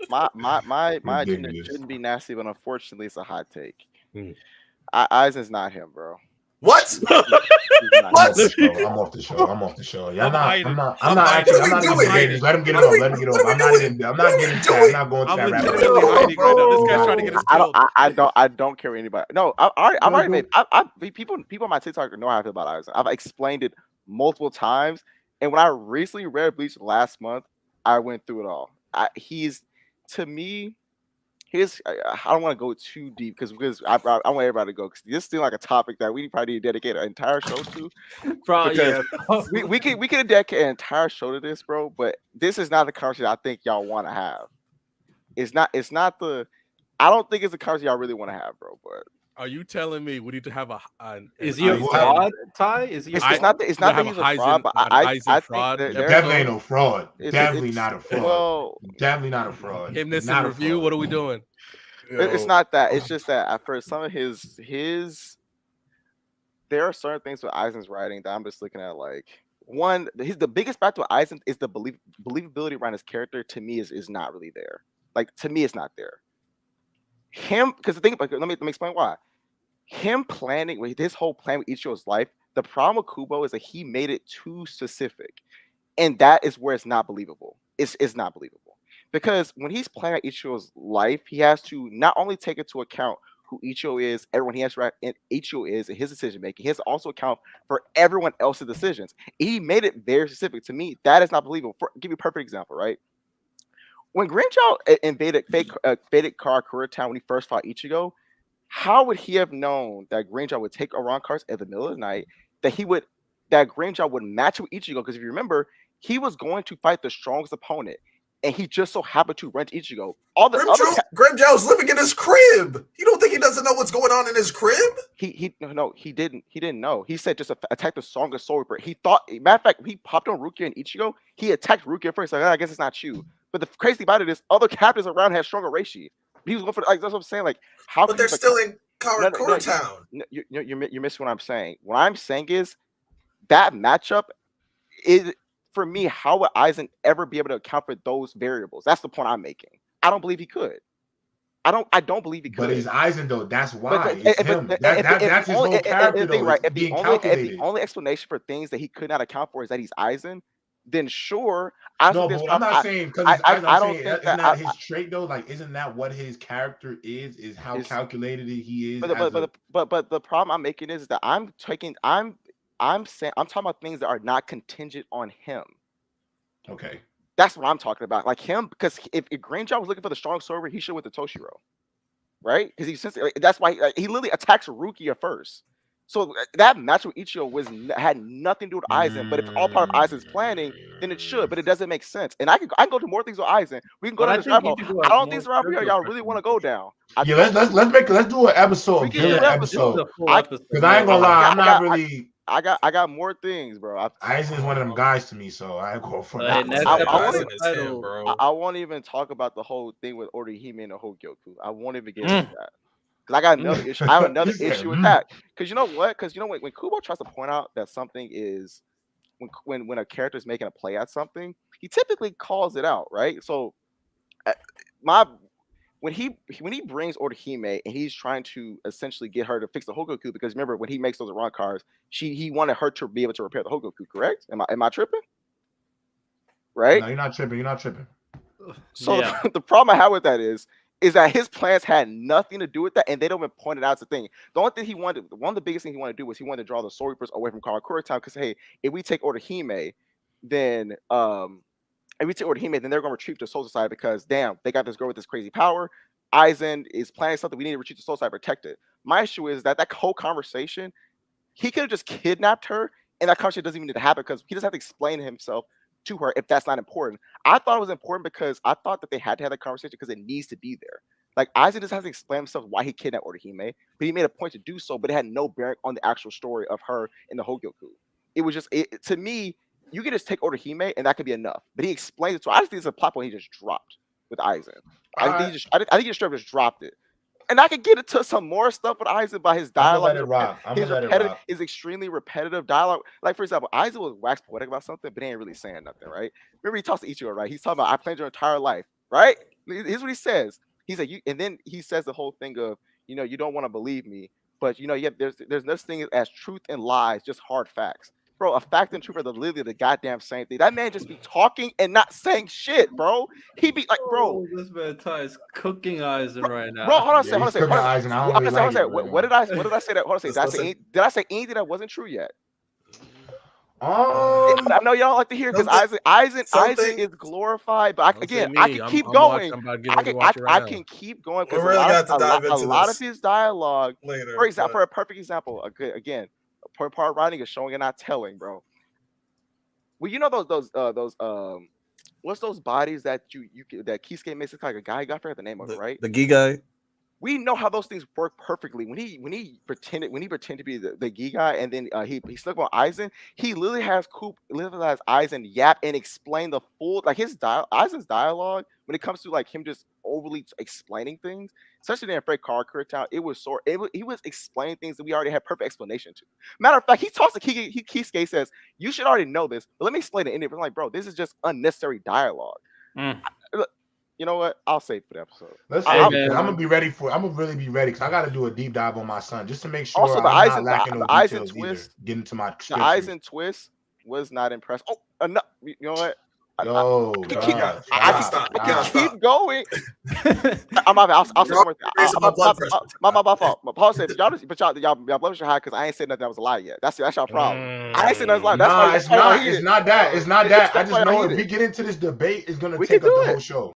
My agenda Ridiculous. shouldn't be nasty, but unfortunately, it's a hot take. Mm. Aizen's not him, bro. What? He's not I'm him. off the show. I'm off the show. I'm off the show. Yeah, I'm hiding. I'm I'm not hiding. actually. I'm What are not we even doing? debating. Just let him get it What are off. we- Let him get it what off. are we I'm not doing? even. I'm What not are we getting into that. doing? I'm not going to I'm that rabbit legitimately hole. hiding right now. This guy's trying to get us I killed. don't care anybody. No, I've already made. People on my TikTok know how I feel about Aizen. I've explained it multiple times, and when I recently read Bleach last month, I went through it all. He's to me. I don't want to go too deep because I want everybody to go because this is still like a topic that we probably need to dedicate an entire show to. Bro, Because yeah. we can dedicate an entire show to this, bro. But this is not the conversation I think y'all want to have. It's not the. I don't think it's the conversation y'all really want to have, bro. But Are you telling me we need to have Is he a Aizen- fraud, Ty? Is he? it's I- not we're that gonna he's have a fraud, but an I Aizen think fraud that episode? Definitely ain't no fraud. it's- Definitely it's- not a fraud. well, Definitely not a fraud. Him this Not in a review. fraud. What are we doing? it's not that. It's just that at first some of his there are certain things with Aizen's writing that I'm just looking at like one. The biggest factor with Aizen is the believability around his character. To me, is not really there. Like to me, it's not there. Him because the thing. Let me explain why. Him planning with his whole plan with Ichigo's life. The problem with Kubo is that he made it too specific, and that is where it's not believable. It's not believable because when he's planning out Ichigo's life, he has to not only take into account who Ichigo is, everyone he has to write, and Ichigo is, and his decision making. He has to also account for everyone else's decisions. He made it very specific. To me, that is not believable. Give you a perfect example, right? When Grinchow invaded Karakura Town when he first fought Ichigo, how would he have known that Grinchow would take Oran cards in the middle of the night? That Grinchow would match with Ichigo? Because if you remember, he was going to fight the strongest opponent, and he just so happened to rent Ichigo. All the other Grimjow's living in his crib. You don't think he doesn't know what's going on in his crib? he didn't know. He said just attack the strongest Soul Reaper. He thought, matter of fact, he popped on Rukia and Ichigo. He attacked Rukia first. Like, I guess it's not you. But the crazy about it is, other captains around had stronger Reishi. He was going for like that's what I'm saying. Like, how? But they're still in Karakura Town. You're missing what I'm saying. What I'm saying is that matchup is for me. How would Aizen ever be able to account for those variables? That's the point I'm making. I don't believe he could. I don't believe he could. But it's Aizen though. That's why. But It's him. That's his whole character though. Right, It's being if calculated. the only explanation for things that he could not account for is that he's Aizen, then sure. No, but I'm not saying because I'm saying it's not his trait though. Like, isn't that what his character is? Is how calculated he is? But the problem I'm making is that I'm saying I'm talking about things that are not contingent on him. Okay. That's what I'm talking about. Like him, because if Granger was looking for the strong server, he should with the Toshiro, right? Because that's why he literally attacks Rukia first. So that match with Ichigo had nothing to do with Aizen. But if it's all part of Aizen's planning, then it should. But it doesn't make sense. And I can go to more things with Aizen. We can go down this rabbit hole. I don't think it's around here y'all really want to go down. Let's do an episode, villain episode. Because I ain't gonna lie, I'm not really. I got more things, bro. Aizen is one of them guys to me, so I go for that. I won't even talk about the whole thing with Orihime and the whole Gyoku. I won't even get into that. Because I got another issue. I have another issue with that. Because you know what? Because when Kubo tries to point out that something is when a character is making a play at something, he typically calls it out, right? So when he brings Orihime and he's trying to essentially get her to fix the Hogoku, because remember when he makes those wrong cards, he wanted her to be able to repair the Hogoku, correct? Am I tripping? Right? No, you're not tripping. You're not tripping. So the problem I have with that is that his plans had nothing to do with that, and they don't even point it out as a thing. The only thing one of the biggest things he wanted to do was he wanted to draw the Soul Reapers away from Karakura Town, because hey, if we take Orihime, then they're going to retreat to Soul Society because damn, they got this girl with this crazy power. Aizen is planning something. We need to retreat to Soul Society, protect it. My issue is that whole conversation, he could have just kidnapped her, and that conversation doesn't even need to happen because he doesn't have to explain himself to her if that's not important. I thought it was important because I thought that they had to have that conversation because it needs to be there. Like Aizen just has to explain himself why he kidnapped Orihime, but he made a point to do so, but it had no bearing on the actual story of her in the Hogyoku. It was just to me, you can just take Orihime and that could be enough. But he explains it, so I just think it's a plot point he just dropped with Aizen. I think he just straight up just dropped it. And I could get into some more stuff with Aizen by his dialogue. I'm gonna let it rock. His extremely repetitive dialogue. Like, for example, Aizen was wax poetic about something, but he ain't really saying nothing, right? Remember, he talks to Ichigo, right? He's talking about, I planned your entire life, right? Here's what he says. He's like, and then he says the whole thing of, you don't want to believe me, but there's no thing as truth and lies, just hard facts. Bro, a fact and truth are literally the goddamn same thing. That man just be talking and not saying shit, bro. He be like, bro. Oh, this man Ty is cooking Aizen right now. Bro, hold on a second. What did I say that? Hold on a second. Did I say anything that wasn't true yet? I know y'all like to hear because Aizen is glorified, but I can keep going. I can keep going because a lot of his dialogue later. For example, for a perfect example, again, part writing is showing and not telling, bro. Well, you know those what's those bodies that that Kisuke makes? It's like a guy. I forgot the name of it, right? The Gigai. We know how those things work perfectly. When he pretended to be the Gigai, and then he stuck on Aizen, he literally has Aizen yap and explain the full, like Aizen's dialogue when it comes to like him just overly explaining things, especially in Freight Car Town. He was explaining things that we already had perfect explanation to. Matter of fact, he talks to Kisuke, says, "You should already know this, but let me explain it." And I'm like, bro, this is just unnecessary dialogue. You know what? I'll save for the episode. I'm gonna be ready for it. I'm gonna really be ready because I got to do a deep dive on my son just to make sure also, I'm not lacking no details either. Get into my the Aizen twist was not impressed. Oh, enough. You know what? I can keep going. I'll say one more thing. My fault. Paul said, y'all blood pressure high because I ain't said nothing that was a lie yet. That's y'all problem. I ain't said nothing lie. It's not that. I just know if we get into this debate, it's gonna take up the whole show.